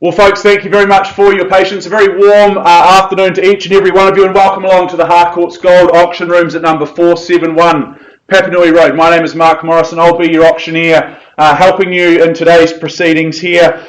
Well, folks, thank you very much for your patience. A very warm afternoon to each and every one of you, and welcome along to the Harcourts Gold Auction Rooms at number 471 Papanui Road. My name is Mark Morrison. I'll be your auctioneer, helping you in today's proceedings here.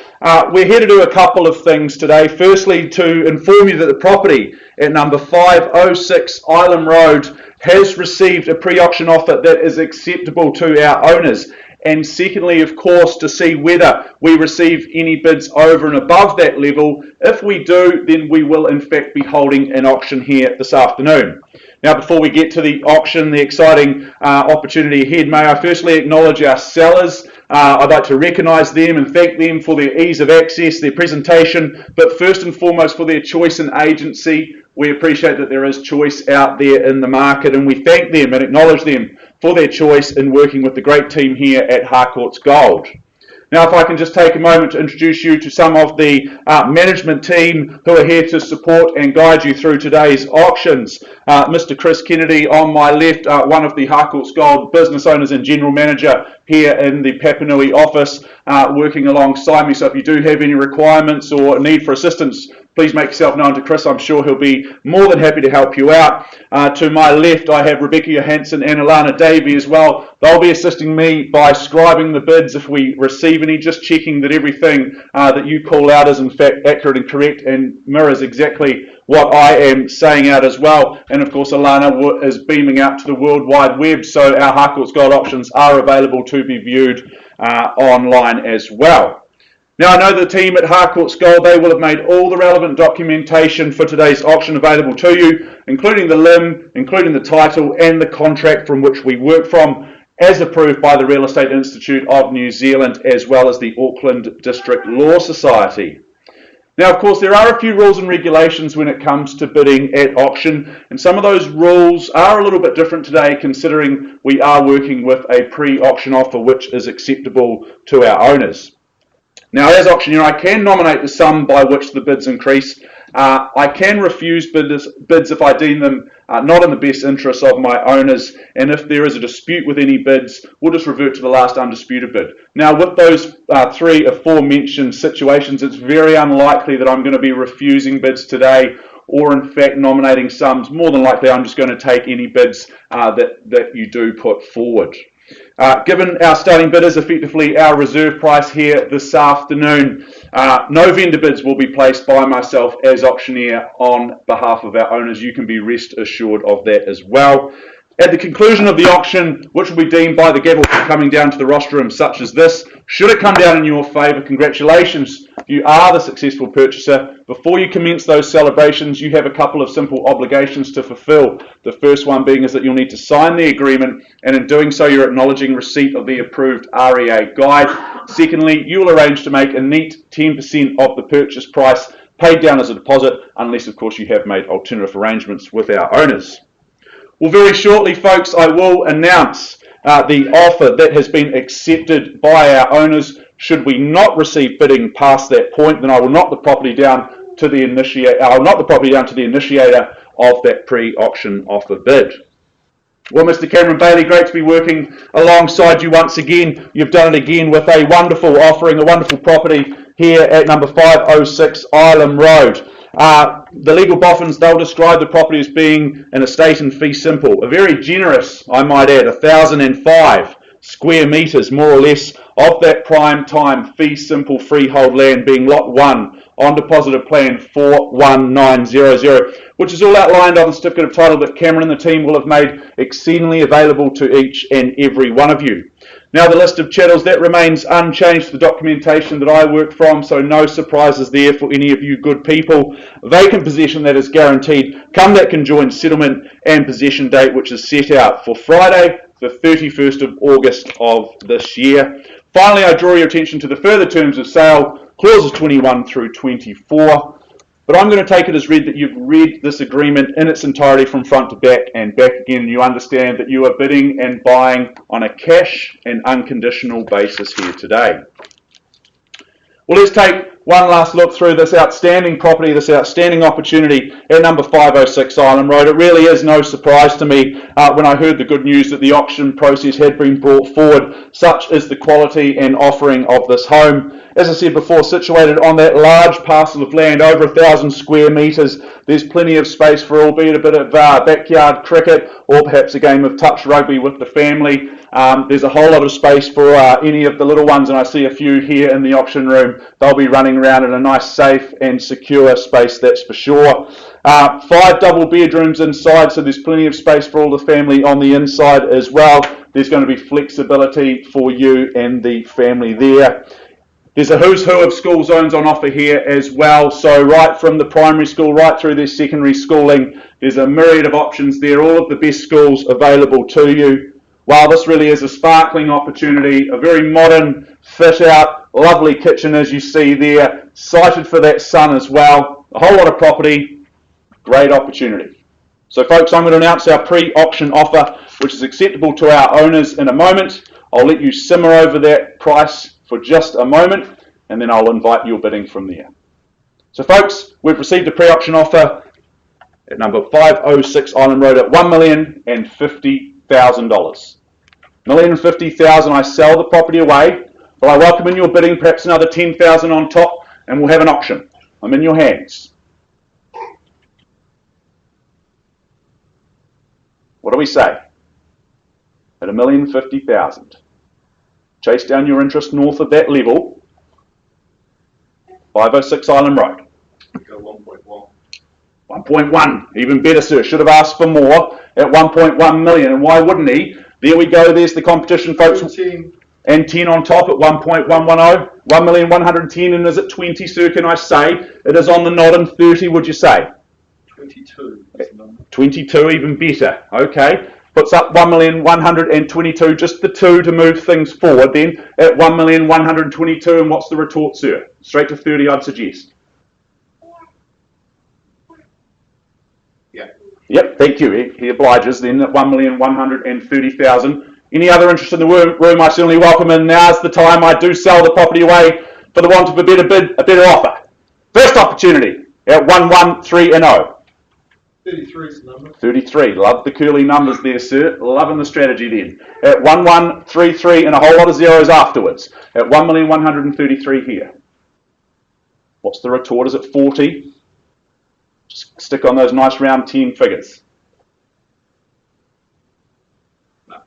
We're here to do a couple of things today. Firstly, to inform you that the property at number 506 Island Road has received a pre-auction offer that is acceptable to our owners. And secondly, of course, to see whether we receive any bids over and above that level. If we do, then we will in fact be holding an auction here this afternoon. Now, before we get to the auction, the exciting opportunity ahead, may I firstly acknowledge our sellers. I'd like to recognise them and thank them for their ease of access, their presentation, but first and foremost for their choice and agency. We appreciate that there is choice out there in the market, and we thank them and acknowledge them for their choice in working with the great team here at Harcourts Gold. Now, if I can just take a moment to introduce you to some of the management team who are here to support and guide you through today's auctions. Mr. Chris Kennedy on my left, one of the Harcourts Gold business owners and general manager here in the Papanui office, working alongside me. So if you do have any requirements or need for assistance, please make yourself known to Chris. I'm sure he'll be more than happy to help you out. To my left, I have Rebecca Johansson and Alana Davey as well. They'll be assisting me by scribing the bids if we receive any, just checking that everything that you call out is in fact accurate and correct and mirrors exactly what I am saying out as well. And of course, Alana is beaming out to the World Wide Web, so our Harcourts Gold auctions are available to be viewed online as well. Now, I know the team at Harcourts Gold, they will have made all the relevant documentation for today's auction available to you, including the limb, including the title and the contract from which we work from, as approved by the Real Estate Institute of New Zealand, as well as the Auckland District Law Society. Now, of course, there are a few rules and regulations when it comes to bidding at auction, and some of those rules are a little bit different today, considering we are working with a pre-auction offer which is acceptable to our owners. Now, as auctioneer, I can nominate the sum by which the bids increase. I can refuse bids if I deem them not in the best interests of my owners, and if there is a dispute with any bids, we'll just revert to the last undisputed bid. Now, with those three aforementioned situations, it's very unlikely that I'm going to be refusing bids today, or in fact nominating sums. More than likely, I'm just going to take any bids that you do put forward. Given our starting bid is effectively our reserve price here this afternoon, no vendor bids will be placed by myself as auctioneer on behalf of our owners. You can be rest assured of that as well. At the conclusion of the auction, which will be deemed by the gavel coming down to the rostrum such as this, should it come down in your favour, congratulations, you are the successful purchaser. Before you commence those celebrations, you have a couple of simple obligations to fulfil. The first one being is that you'll need to sign the agreement, and in doing so you're acknowledging receipt of the approved REA guide. Secondly, you will arrange to make a neat 10% of the purchase price paid down as a deposit, unless of course you have made alternative arrangements with our owners. Well, very shortly, folks, I will announce the offer that has been accepted by our owners. Should we not receive bidding past that point, then I will knock the property down to the initiator. I'll knock the property down to the initiator of that pre-auction offer bid. Well, Mr. Cameron Bailey, great to be working alongside you once again. You've done it again with a wonderful offering, a wonderful property here at number 506 Island Road. The legal boffins, they'll describe the property as being an estate in fee simple, a very generous, I might add, 1,005 square metres, more or less, of that prime time fee simple freehold land, being lot 1 on deposit of plan 41900, which is all outlined on the certificate of title that Cameron and the team will have made exceedingly available to each and every one of you. Now, the list of chattels, that remains unchanged for the documentation that I work from, so no surprises there for any of you good people. Vacant possession that is guaranteed come that conjoined settlement and possession date, which is set out for Friday, the 31st of August of this year. Finally, I draw your attention to the further terms of sale, clauses 21 through 24. But I'm going to take it as read that you've read this agreement in its entirety from front to back and back again, and you understand that you are bidding and buying on a cash and unconditional basis here today. Well, let's take one last look through this outstanding property, this outstanding opportunity at number 506 Island Road. It really is no surprise to me when I heard the good news that the auction process had been brought forward. Such is the quality and offering of this home. As I said before, situated on that large parcel of land, over 1,000 square metres. There's plenty of space for albeit a bit of backyard cricket or perhaps a game of touch rugby with the family. There's a whole lot of space for any of the little ones, and I see a few here in the auction room. They'll be running around in a nice, safe and secure space, that's for sure. 5 double bedrooms inside, so there's plenty of space for all the family on the inside as well. There's going to be flexibility for you and the family there. There's a who's who of school zones on offer here as well. So right from the primary school right through their secondary schooling, there's a myriad of options there, all of the best schools available to you. Wow, this really is a sparkling opportunity, a very modern, fit out, lovely kitchen as you see there, sited for that sun as well. A whole lot of property, great opportunity. So folks, I'm going to announce our pre-auction offer, which is acceptable to our owners in a moment. I'll let you simmer over that price for just a moment, and then I'll invite your bidding from there. So folks, we've received a pre-auction offer at number 506 Island Road at $1,050,000. $1,050,000, I sell the property away, but I welcome in your bidding, perhaps another $10,000 on top, and we'll have an auction. I'm in your hands. What do we say? At $1,050,000. Chase down your interest north of that level. 506 Island Road. Go 1.1. 1.1, even better, sir. Should have asked for more at 1.1 million, and why wouldn't he? There we go. There's the competition, folks. 13. And 10 on top at 1.110. 1,110,000, and is it 20, sir? Can I say it is on the nod? And 30, would you say? 22. 22, even better. Okay. Puts up 1,122,000, just the two to move things forward then at 1,122,000, and what's the retort, sir? Straight to 30, I'd suggest. Yeah. Yep, thank you. He obliges then at 1,130,000. Any other interest in the room, I certainly welcome, and now's the time. I do sell the property away for the want of a better bid, a better offer. First opportunity at 113,000. 33 is the number. 33. Love the curly numbers there, sir. Loving the strategy then. At 1133 and a whole lot of zeros afterwards. At 1,133,000 here. What's the retort? Is it 40? Just stick on those nice round 10 figures. No.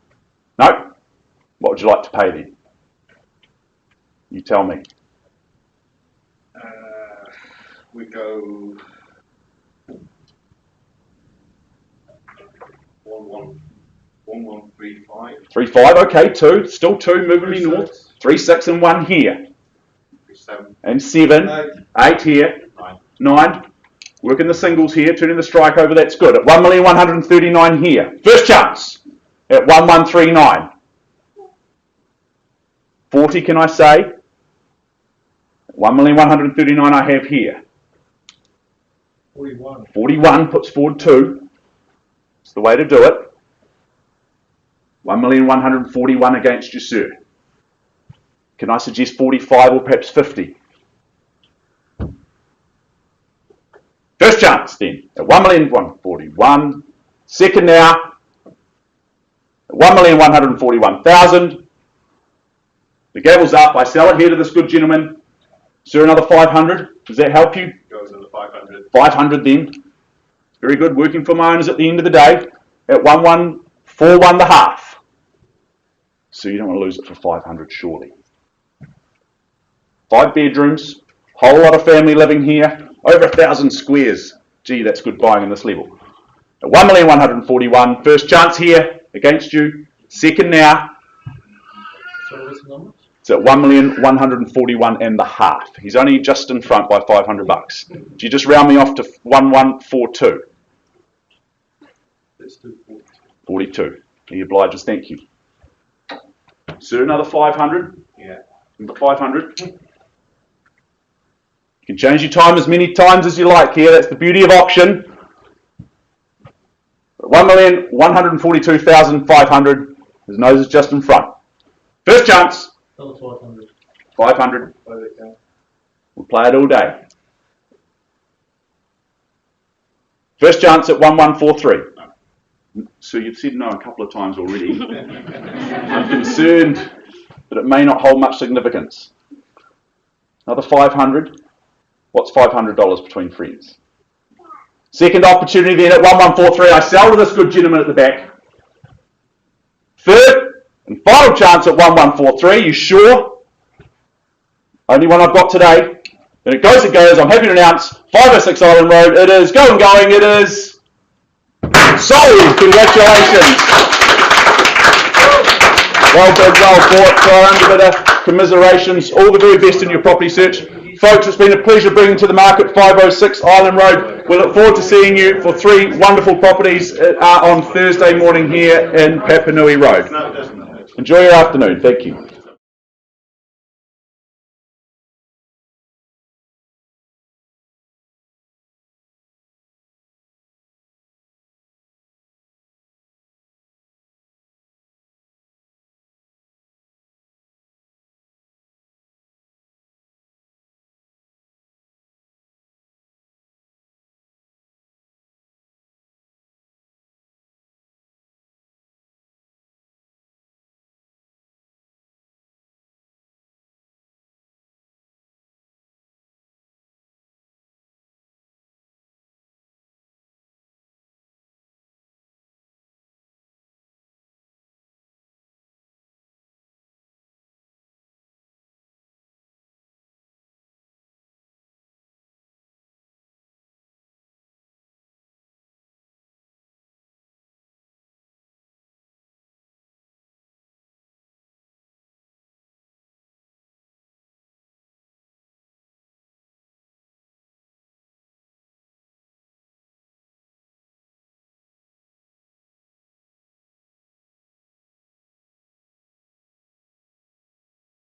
No? What would you like to pay then? You tell me. We go 1135. 3.5, okay, 2. Still 2, moving me north. 3.6 and 1 here. 7. And 7. 8 here. 9. Working the singles here, turning the strike over, that's good. At 1,139,000 here. First chance at 1,139. 40, can I say? 1,139,000 I have here. 41. 41 puts forward 2. It's the way to do it. 1,141,000 against you, sir. Can I suggest 45 or perhaps 50? First chance then at 1,141,000. Second now at 1,141,000. The gavel's up. I sell it here to this good gentleman. Sir, another 500. Does that help you? Goes into 500. 500 then. Very good. Working for my owners at the end of the day at 1,141 the half. So you don't want to lose it for 500 surely. 5 bedrooms. Whole lot of family living here. Over 1,000 squares. Gee, that's good buying in this level. At 1,141,000. First chance here against you. Second now. So what's the number? It's at 1,141 and the half. He's only just in front by $500. Do you just round me off to 1,142? Let's do 42. 42. He obliges, thank you. Sir, another 500? Yeah. Number 500. You can change your time as many times as you like here. That's the beauty of auction. 1,142,500. His nose is just in front. First chance. Another 500. 500. We'll play it all day. First chance at 1143. So you've said no a couple of times already. I'm concerned that it may not hold much significance. Another 500. What's $500 between friends? Second opportunity then at 1143. I sell to this good gentleman at the back. Third and final chance at 1143. You sure? Only one I've got today. And it goes, I'm happy to announce 506 Island Road. It is going. It is sold. Congratulations. Well bid, well bought. So under a bit of commiserations. All the very best in your property search. Folks, it's been a pleasure bringing to the market 506 Island Road. We look forward to seeing you for 3 wonderful properties on Thursday morning here in Papanui Road. Enjoy your afternoon. Thank you.